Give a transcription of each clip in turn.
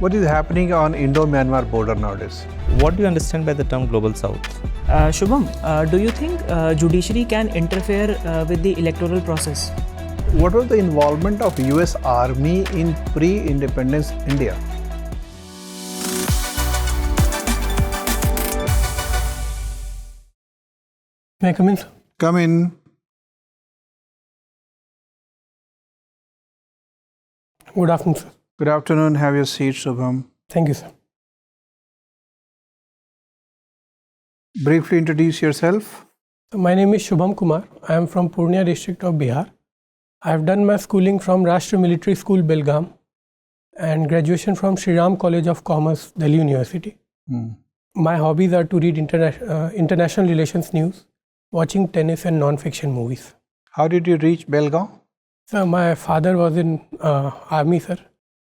What is happening on Indo-Myanmar border nowadays? What do you understand by the term Global South? Shubham, do you think judiciary can interfere with the electoral process? What was the involvement of US Army in pre-independence India? May I come in, sir? Come in. Good afternoon, sir. Good afternoon. Have your seat, Shubham. Thank you, sir. Briefly introduce yourself. So my name is Shubham Kumar. I am from Purnia district of Bihar. I have done my schooling from Rashtra Military School, Belgaum, and graduation from Shri Ram College of Commerce, Delhi University. My hobbies are to read international relations news, watching tennis and non-fiction movies. How did you reach Belgaum? So my father was in army, sir,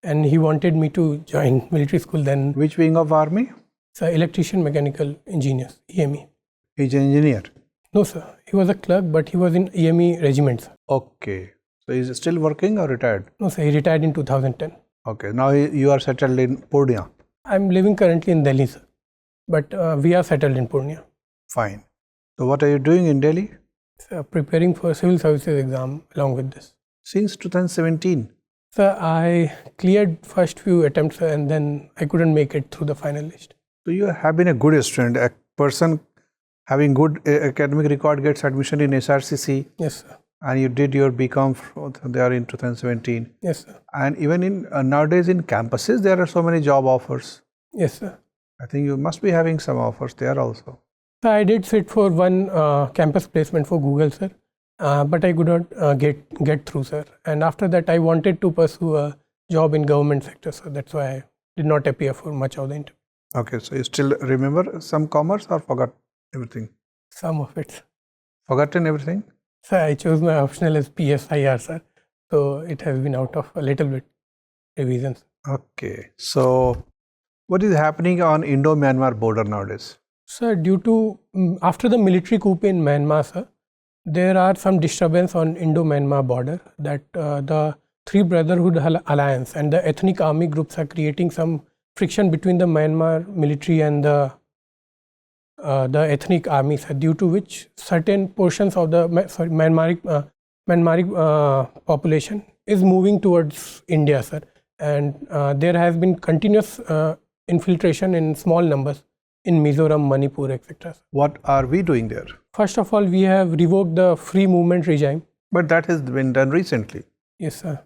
and he wanted me to join military school then. Which wing of army? So electrician mechanical engineers, EME. He's an engineer. No, sir. He was a clerk, but he was in EME regiment, sir. Okay. So he's still working or retired? No, sir. He retired in 2010. Okay. Now you are settled in Purnia. I'm living currently in Delhi, sir. But we are settled in Purnia. Fine. So what are you doing in Delhi? So preparing for civil services exam along with this. Since 2017. Sir, I cleared first few attempts, sir, and then I couldn't make it through the final list. So you have been a good student. A person having good academic record gets admission in SRCC. Yes, sir. And you did your BCom there in 2017. Yes, sir. And even in nowadays in campuses, there are so many job offers. Yes, sir. I think you must be having some offers there also. So I did sit for one campus placement for Google, sir. But I could not get through, sir. And after that, I wanted to pursue a job in government sector, so that's why I did not appear for much of the interview. Okay, so you still remember some commerce or forgot everything? Some of it. Forgotten everything? Sir, I chose my optional as PSIR, sir. So it has been out of a little bit revisions. Okay, so what is happening on Indo-Myanmar border nowadays? Sir, due to, after the military coup in Myanmar, sir, there are some disturbance on Indo-Myanmar border that the Three Brotherhood Alliance and the ethnic army groups are creating some friction between the Myanmar military and the ethnic armies, due to which certain portions of the Myanmaric population is moving towards India, sir. And there has been continuous infiltration in small numbers in Mizoram, Manipur, etc. What are we doing there? First of all, we have revoked the free movement regime. But that has been done recently. Yes, sir.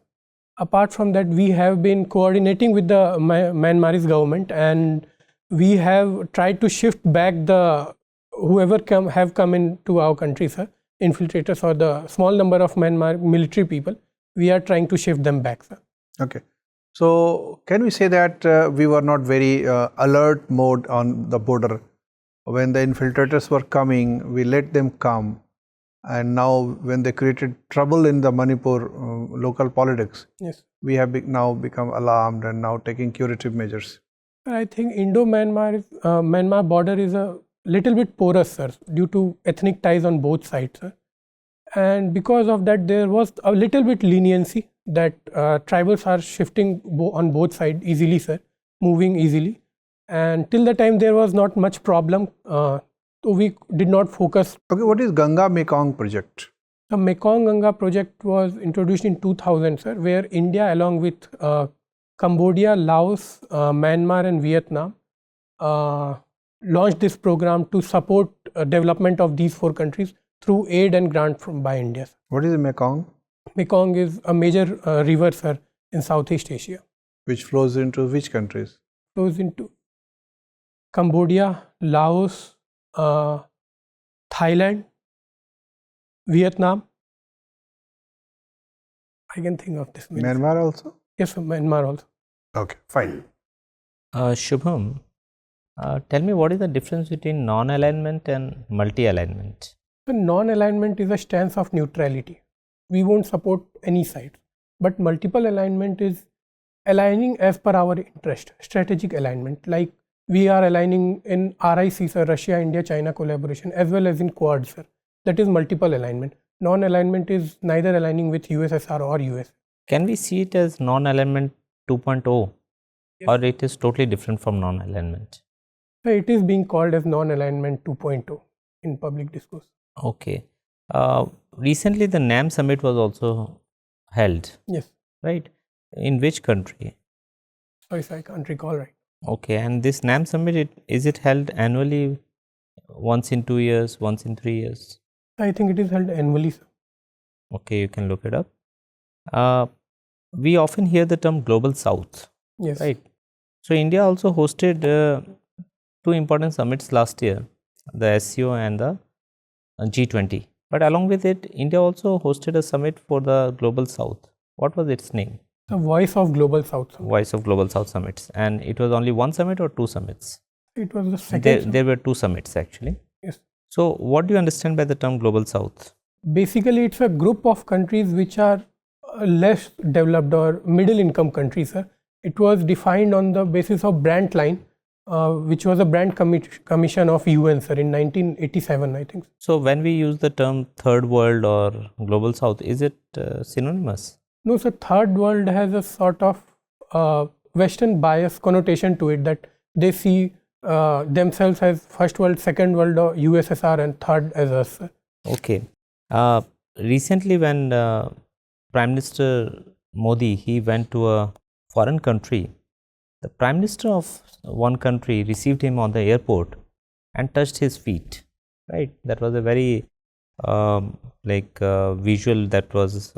Apart from that, we have been coordinating with the Myanmarese government, and we have tried to shift back the whoever have come into our country, sir, infiltrators or the small number of Myanmar military people. We are trying to shift them back, sir. Okay. So can we say that we were not very alert mode on the border? When the infiltrators were coming, we let them come. And now when they created trouble in the Manipur local politics, yes, we have now become alarmed and now taking curative measures. I think Indo-Myanmar border is a little bit porous, sir, due to ethnic ties on both sides, sir. And because of that, there was a little bit leniency that tribals are shifting on both sides easily, sir, moving easily. And till the time there was not much problem, so we did not focus. Okay, what is Ganga Mekong project? The Mekong Ganga project was introduced in 2000, sir, where India along with Cambodia, Laos, Myanmar and Vietnam launched this program to support development of these four countries through aid and grant by India. What is the Mekong? Mekong is a major river, sir, in Southeast Asia. Which flows into which countries? Flows into Cambodia, Laos, Thailand, Vietnam. I can think of this. Myanmar also? Yes, sir, Myanmar also. Okay, fine. Shubham, tell me what is the difference between non-alignment and multi-alignment? The non-alignment is a stance of neutrality. We won't support any side. But multiple alignment is aligning as per our interest, strategic alignment. Like we are aligning in RIC, sir, Russia, India, China collaboration, as well as in Quad, sir. That is multiple alignment. Non-alignment is neither aligning with USSR or US. Can we see it as non-alignment 2.0? or it is totally different from non-alignment? So it is being called as non-alignment 2.0 in public discourse. Okay. Recently, the NAM summit was also held, Yes. right? In which country? Sorry, sir, I can't recall right. Okay, and this NAM summit, is it held annually, once in 2 years, once in 3 years? I think it is held annually, sir. Okay, you can look it up. We often hear the term Global South, Yes. right? So India also hosted 2 important summits last year, the SCO and the G20. But along with it, India also hosted a summit for the Global South. What was its name? The Voice of Global South. Sir. Voice of Global South Summits. And it was only 1 summit or 2 summits? It was the second. There were 2 summits actually. Yes. So what do you understand by the term Global South? Basically, it's a group of countries which are less developed or middle income countries, sir. It was defined on the basis of Brandt line, which was a Brandt commission of UN, sir, in 1987, I think. So when we use the term third world or global south, is it synonymous? No, sir, third world has a sort of Western bias connotation to it, that they see themselves as first world, second world, or USSR, and third as us, sir. Okay. Recently when Prime Minister Modi, he went to a foreign country, the Prime Minister of one country received him on the airport and touched his feet, right? That was a very visual that was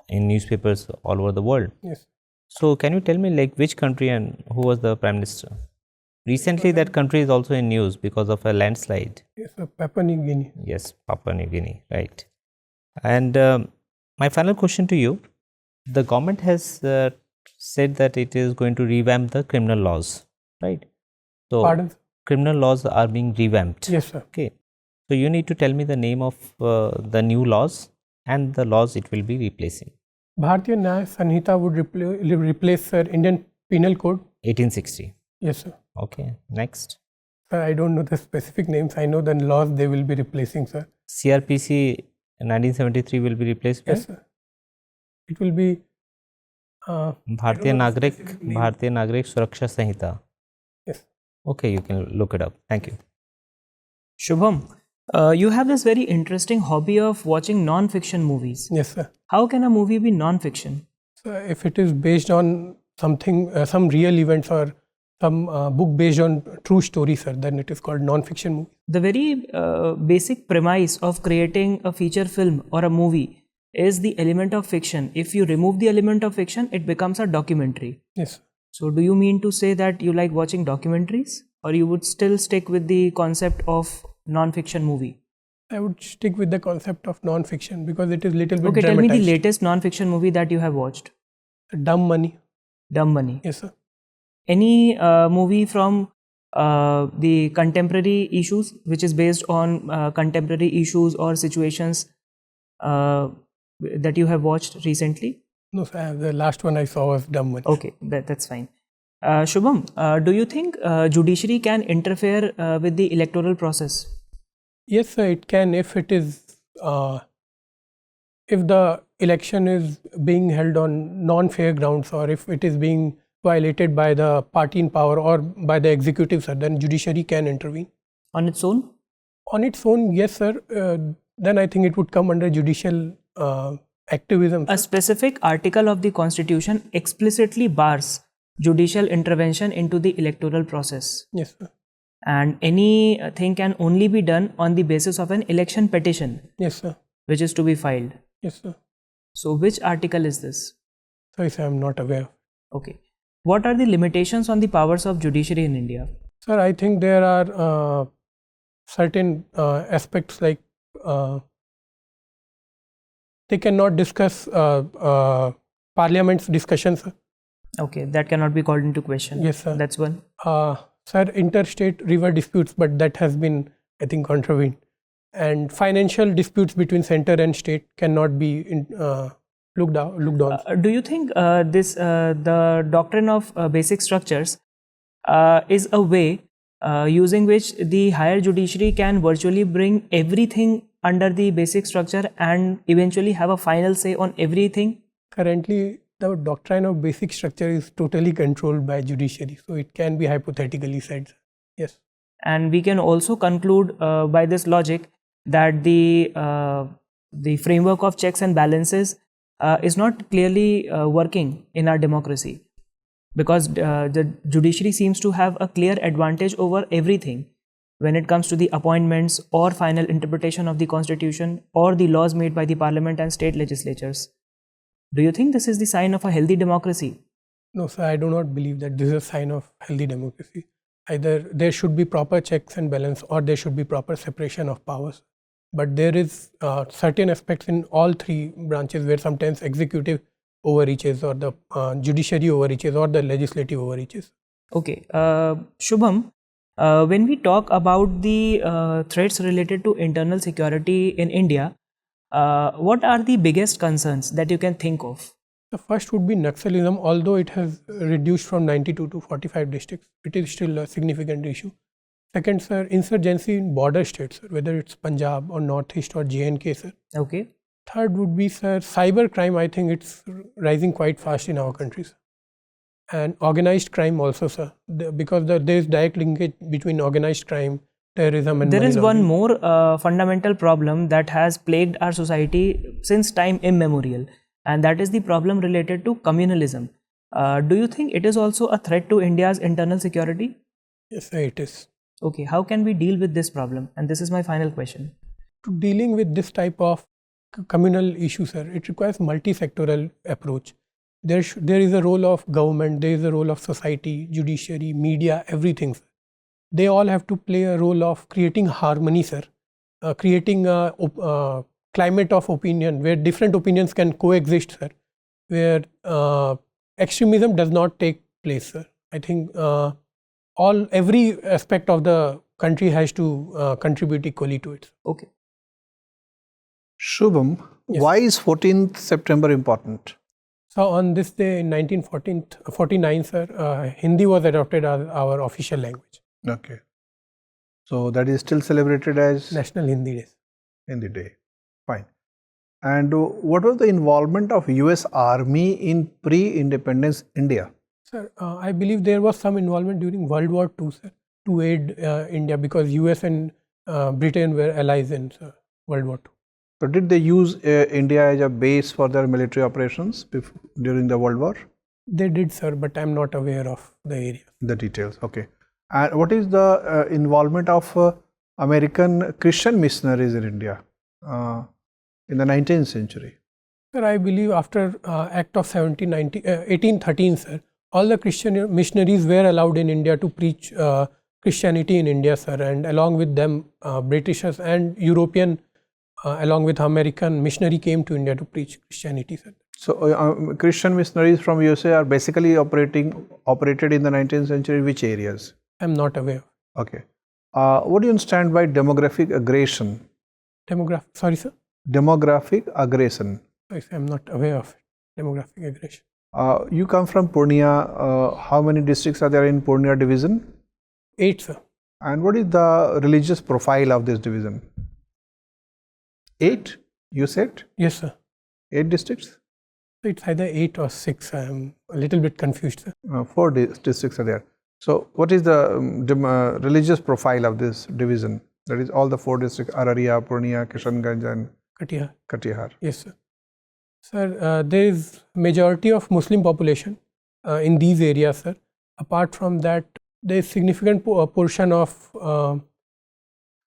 in newspapers all over the world. Yes. So can you tell me like which country and who was the Prime Minister? Recently that country is also in news because of a landslide. Yes, sir, Papua New Guinea. Yes, Papua New Guinea, right. And my final question to you, the government has said that it is going to revamp the criminal laws, right? So Pardon? criminal laws are being revamped. Yes, sir. Okay. So you need to tell me the name of the new laws and the laws it will be replacing. Bharatiya Nyaya Sanhita would replace, sir, Indian Penal Code. 1860. Yes, sir. Okay. Next. Sir, I don't know the specific names. I know the laws they will be replacing, sir. CRPC 1973 will be replaced by? Yes, sir. It will be Bharatiya Nagrik Suraksha Sanhita. Yes. Okay, you can look it up. Thank you. Shubham, you have this very interesting hobby of watching non-fiction movies. Yes, sir. How can a movie be non-fiction? So if it is based on something, some real events or some book based on true story, sir, then it is called non-fiction movie. The very basic premise of creating a feature film or a movie is the element of fiction. If you remove the element of fiction, it becomes a documentary. Yes. So do you mean to say that you like watching documentaries, or you would still stick with the concept of non-fiction movie? I would stick with the concept of non-fiction because it is little bit Okay, dramatized. tell me the latest non-fiction movie that you have watched. Dumb Money. Dumb Money. Yes, sir. Any movie from the contemporary issues, which is based on contemporary issues or situations that you have watched recently? No, sir. The last one I saw was Dumb Money. Okay, that's fine. Shubham, do you think judiciary can interfere with the electoral process? Yes, sir. It can if it is if the election is being held on non-fair grounds, or if it is being violated by the party in power or by the executive, sir, then judiciary can intervene. On its own? On its own, yes, sir. Then I think it would come under judicial activism. A specific article of the Constitution explicitly bars judicial intervention into the electoral process. Yes, sir. And anything can only be done on the basis of an election petition. Yes, sir. Which is to be filed. Yes, sir. So which article is this? Sorry, sir, I am not aware. Okay. What are the limitations on the powers of judiciary in India? Sir, I think there are certain aspects like they cannot discuss parliament's discussions. Okay, that cannot be called into question. Yes, sir. That's one. Sir, interstate river disputes, but that has been, I think, contravened. And financial disputes between center and state cannot be looked on. Do you think the doctrine of basic structures is a way using which the higher judiciary can virtually bring everything under the basic structure and eventually have a final say on everything? Currently, the doctrine of basic structure is totally controlled by judiciary, so it can be hypothetically said. Yes. And we can also conclude by this logic that the framework of checks and balances is not clearly working in our democracy, because the judiciary seems to have a clear advantage over everything when it comes to the appointments or final interpretation of the constitution or the laws made by the parliament and state legislatures. Do you think this is the sign of a healthy democracy? No, sir, I do not believe that this is a sign of healthy democracy. Either there should be proper checks and balance, or there should be proper separation of powers. But there is certain aspects in all three branches where sometimes executive overreaches, or the judiciary overreaches, or the legislative overreaches. Okay, Shubham, when we talk about the threats related to internal security in India, what are the biggest concerns that you can think of? The first would be Naxalism. Although it has reduced from 92 to 45 districts, it is still a significant issue. Second, sir, insurgency in border states, sir, whether it's Punjab or Northeast or J&K, sir. Okay. Third would be, sir, cyber crime. I think it's rising quite fast in our countries. And organized crime also, sir, because there is direct linkage between organized crime, terrorism and there is one laundering. more fundamental problem that has plagued our society since time immemorial, and that is the problem related to communalism. Do you think it is also a threat to India's internal security? Yes, sir, it is. Okay, how can we deal with this problem? And this is my final question. To dealing with this type of communal issue, sir, it requires multi-sectoral approach. There is a role of government, there is a role of society, judiciary, media, everything, sir. They all have to play a role of creating harmony, sir, creating a climate of opinion where different opinions can coexist, sir, where extremism does not take place, sir. I think every aspect of the country has to contribute equally to it. Okay. Shubham, Yes. why is 14th September important? So on this day in 1949, sir, Hindi was adopted as our official language. Okay. So that is still celebrated as National Hindi Day. Hindi Day. Fine. And what was the involvement of US Army in pre-independence India? Sir, I believe there was some involvement during World War II, sir, to aid India, because US and Britain were allies in World War II. So did they use India as a base for their military operations during the World War? They did, sir, but I'm not aware of the area. The details, okay. And what is the involvement of American Christian missionaries in India in the 19th century? Sir, I believe after Act of 1813, sir, all the Christian missionaries were allowed in India to preach Christianity in India, sir, and along with them, Britishers and European, along with American missionary came to India to preach Christianity, sir. So Christian missionaries from USA are basically operated in the 19th century. Which areas? I'm not aware. Okay. What do you understand by demographic aggression? Sorry, sir? Demographic aggression. Sorry, sir, I'm not aware of it. Demographic aggression. You come from Purnia. How many districts are there in Purnia division? 8, sir. And what is the religious profile of this division? 8, you said? Yes, sir. 8 districts? It's either 8 or 6. I'm a little bit confused, sir. 4 districts are there. So what is the religious profile of this division? That is all the 4 districts: Araria, Purnia, Kishanganj and Katihar. Yes, sir. Sir, there is majority of Muslim population in these areas, sir. Apart from that, there is significant portion of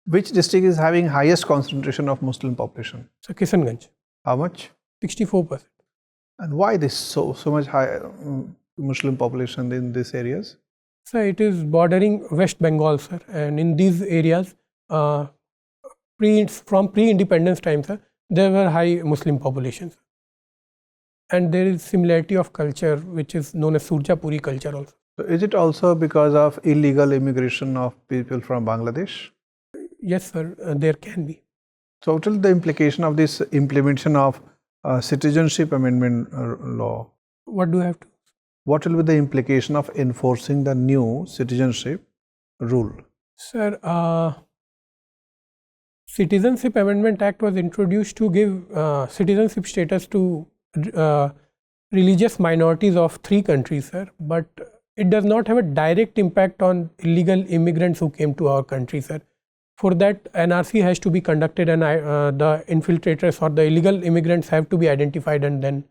Which district is having highest concentration of Muslim population? so Kishanganj, How much? 64%. And why this so much high Muslim population in these areas? Sir, it is bordering West Bengal, sir, and in these areas, from pre-independence time, sir, there were high Muslim populations. And there is similarity of culture, which is known as Surjapuri culture also. So is it also because of illegal immigration of people from Bangladesh? Yes, sir, there can be. So what is the implication of this implementation of Citizenship Amendment law? What do I have to? What will be the implication of enforcing the new citizenship rule? Sir, Citizenship Amendment Act was introduced to give citizenship status to religious minorities of 3 countries, sir, but it does not have a direct impact on illegal immigrants who came to our country, sir. For that, NRC has to be conducted, and the infiltrators or the illegal immigrants have to be identified, and then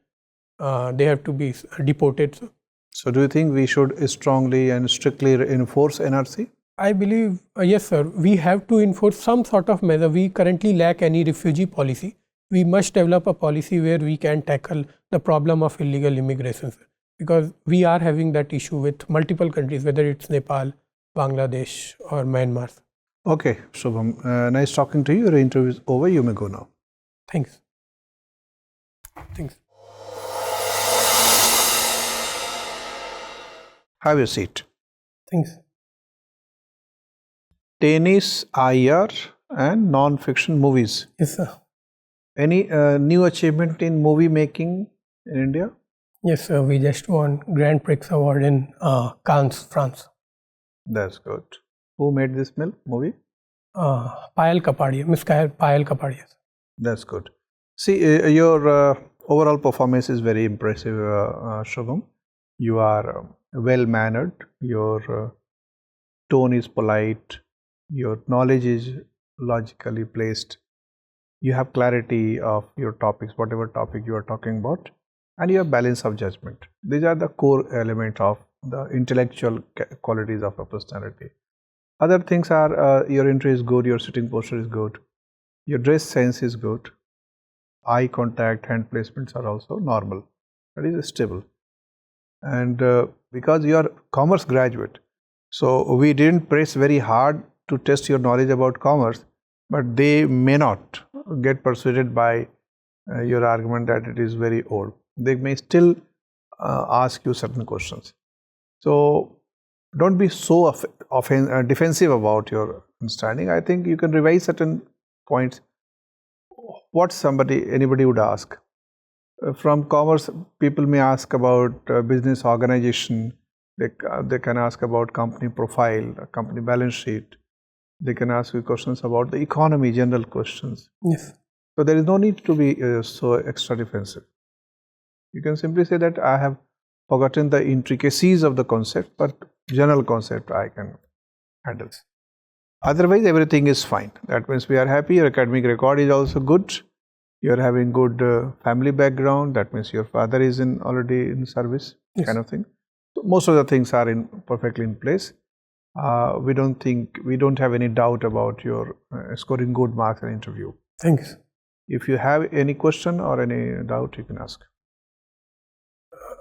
they have to be deported. So do you think we should strongly and strictly enforce NRC? I believe, yes, sir. We have to enforce some sort of measure. We currently lack any refugee policy. We must develop a policy where we can tackle the problem of illegal immigration, sir, because we are having that issue with multiple countries, whether it's Nepal, Bangladesh, or Myanmar. Okay, Shubham, nice talking to you. Your interview is over. You may go now. Thanks. Thanks. Have your seat. Thanks. Tennis, IR, and non-fiction movies. Yes, sir. Any new achievement in movie making in India? Yes, sir. We just won Grand Prix Award in Cannes, France. That's good. Who made this movie? Payal Kapadia, Miss Payal Kapadia. That's good. See, your overall performance is very impressive, Shubham. You are well-mannered, your tone is polite, your knowledge is logically placed, you have clarity of your topics, whatever topic you are talking about, and you have balance of judgment. These are the core elements of the intellectual qualities of a personality. Other things are your entry is good, your sitting posture is good, your dress sense is good, eye contact, hand placements are also normal, that is stable. And because you are commerce graduate, so we didn't press very hard to test your knowledge about commerce, but they may not get persuaded by your argument that it is very old. They may still ask you certain questions. So don't be so defensive about your understanding. I think you can revise certain points. What anybody would ask. From commerce, people may ask about business organization. They can ask about company profile, company balance sheet. They can ask you questions about the economy, general questions. Yes. So there is no need to be so extra defensive. You can simply say that I have forgotten the intricacies of the concept, but general concept I can handle. Otherwise, everything is fine. That means we are happy. Your academic record is also good. You are having good family background. That means your father is already in service, yes, kind of thing. So most of the things are perfectly in place. We don't have any doubt about your scoring good marks in interview. Thanks. If you have any question or any doubt, you can ask.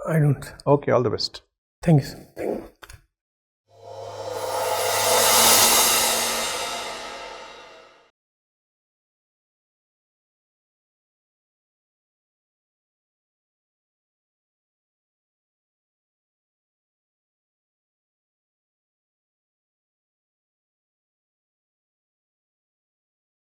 I don't. Okay, all the best. Thanks.